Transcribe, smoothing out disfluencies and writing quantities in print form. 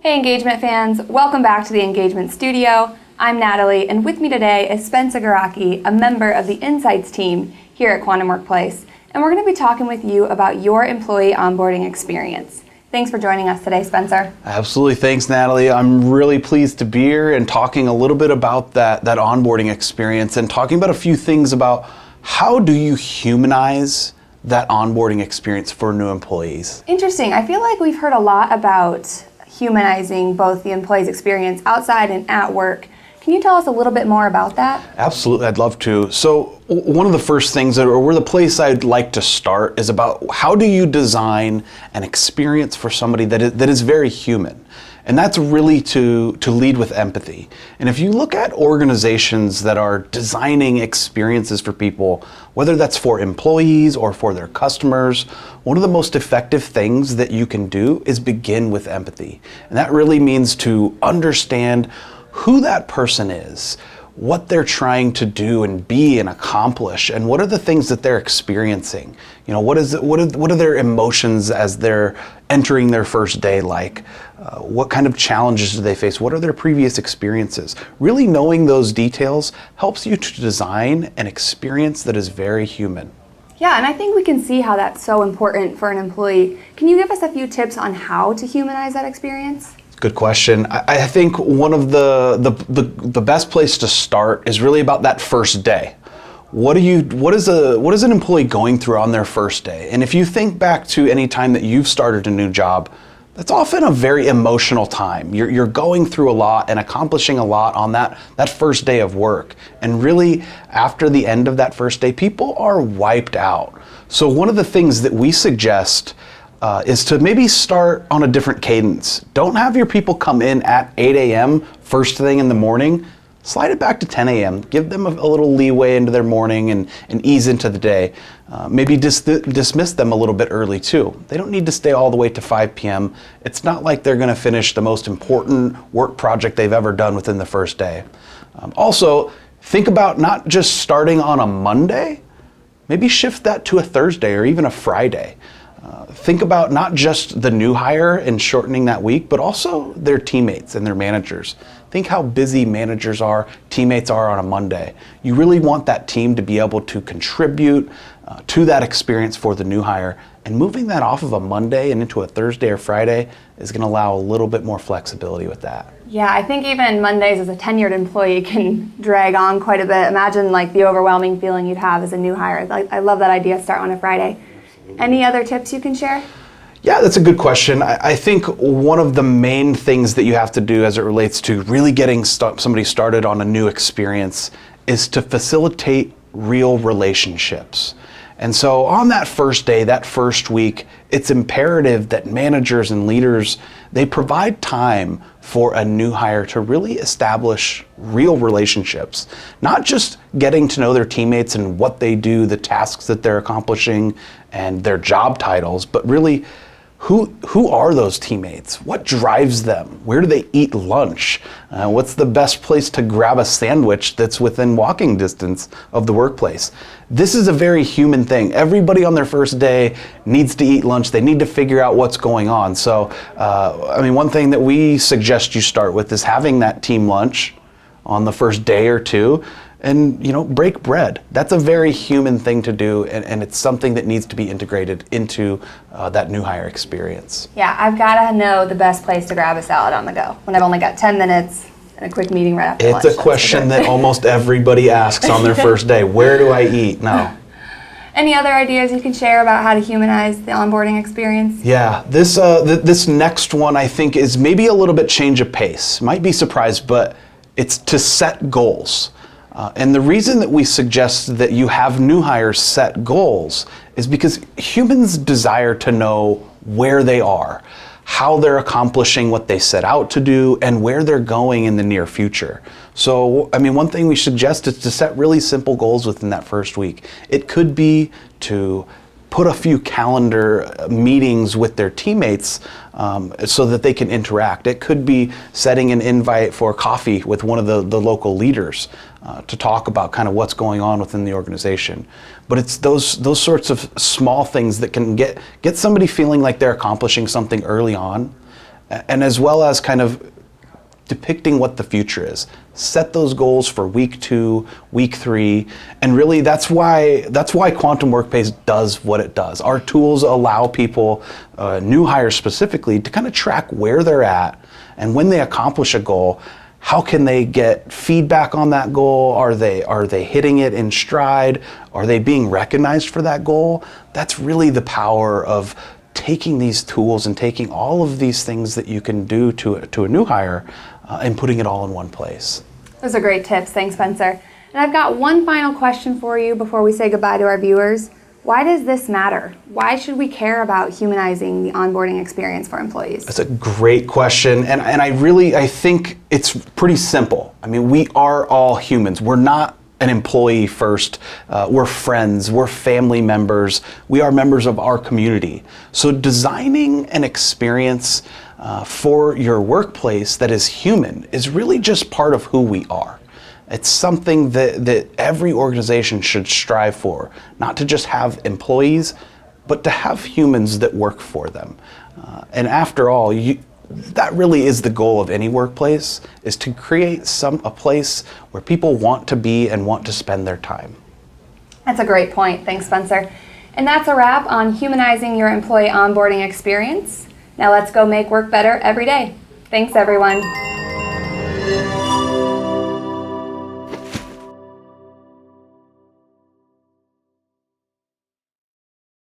Hey engagement fans, welcome back to the Engagement Studio. I'm Natalie, and with me today is Spencer Garaki, a member of the Insights team here at Quantum Workplace, and we're going to be talking with you about your employee onboarding experience. Thanks for joining us today, Spencer. Absolutely, thanks Natalie. I'm really pleased to be here and talking a little bit about that onboarding experience and talking about a few things about how do you humanize that onboarding experience for new employees. Interesting. I feel like we've heard a lot about humanizing both the employee's experience outside and at work. Can you tell us a little bit more about that? Absolutely, I'd love to. So one of the first things, or the place I'd like to start, is about how do you design an experience for somebody that is very human? And that's really to lead with empathy. And if you look at organizations that are designing experiences for people, whether that's for employees or for their customers, one of the most effective things that you can do is begin with empathy. And that really means to understand who that person is, what they're trying to do and be and accomplish, and what are the things that they're experiencing. You know, what are their emotions as they're entering their first day like? What kind of challenges do they face? What are their previous experiences? Really knowing those details helps you to design an experience that is very human. Yeah, and I think we can see how that's so important for an employee. Can you give us a few tips on how to humanize that experience? Good question. I think one of the best place to start is really about that first day. What is an employee going through on their first day? And if you think back to any time that you've started a new job, that's often a very emotional time. You're going through a lot and accomplishing a lot on that first day of work. And really, after the end of that first day, people are wiped out. So one of the things that we suggest is to maybe start on a different cadence. Don't have your people come in at 8 a.m. first thing in the morning. Slide it back to 10 a.m. Give them a little leeway into their morning and ease into the day. Maybe dismiss them a little bit early too. They don't need to stay all the way to 5 p.m. It's not like they're going to finish the most important work project they've ever done within the first day. Also, think about not just starting on a Monday. Maybe shift that to a Thursday or even a Friday. Think about not just the new hire and shortening that week, but also their teammates and their managers. Think how busy managers are, teammates are on a Monday. You really want that team to be able to contribute to that experience for the new hire, and moving that off of a Monday and into a Thursday or Friday is going to allow a little bit more flexibility with that. Yeah, I think even Mondays as a tenured employee can drag on quite a bit. Imagine like the overwhelming feeling you'd have as a new hire. I love that idea, start on a Friday. Any other tips you can share? Yeah, that's a good question. I think one of the main things that you have to do as it relates to really getting somebody started on a new experience is to facilitate real relationships. And so on that first day, that first week, it's imperative that managers and leaders, they provide time for a new hire to really establish real relationships, not just getting to know their teammates and what they do, the tasks that they're accomplishing and their job titles, but really who are those teammates? What drives them? Where do they eat lunch? What's the best place to grab a sandwich that's within walking distance of the workplace? This is a very human thing. Everybody on their first day needs to eat lunch. They need to figure out what's going on. So, one thing that we suggest you start with is having that team lunch on the first day or two, and break bread. That's a very human thing to do, and it's something that needs to be integrated into that new hire experience. Yeah, I've got to know the best place to grab a salad on the go when I've only got 10 minutes and a quick meeting right after lunch. It's a question that almost everybody asks on their first day. Where do I eat? No. Any other ideas you can share about how to humanize the onboarding experience? Yeah, this next one I think is maybe a little bit change of pace. Might be surprised, but it's to set goals. And the reason that we suggest that you have new hires set goals is because humans desire to know where they are, how they're accomplishing what they set out to do, and where they're going in the near future. So, one thing we suggest is to set really simple goals within that first week. It could be to put a few calendar meetings with their teammates so that they can interact. It could be setting an invite for coffee with one of the local leaders to talk about kind of what's going on within the organization. But it's those sorts of small things that can get somebody feeling like they're accomplishing something early on, and as well as kind of depicting what the future is. Set those goals for week 2, week 3, and really that's why Quantum Workplace does what it does. Our tools allow people, new hires specifically, to kind of track where they're at, and when they accomplish a goal, how can they get feedback on that goal? Are they hitting it in stride? Are they being recognized for that goal? That's really the power of taking these tools and taking all of these things that you can do to a new hire and putting it all in one place. Those are great tips. Thanks, Spencer. And I've got one final question for you before we say goodbye to our viewers. Why does this matter? Why should we care about humanizing the onboarding experience for employees? That's a great question, and I think it's pretty simple. I mean, we are all humans. We're not an employee first. We're friends, we're family members, we are members of our community. So designing an experience for your workplace that is human is really just part of who we are. It's something that every organization should strive for, not to just have employees, but to have humans that work for them. And after all, that really is the goal of any workplace, is to create a place where people want to be and want to spend their time. That's a great point. Thanks, Spencer. And that's a wrap on humanizing your employee onboarding experience. Now let's go make work better every day. Thanks, everyone.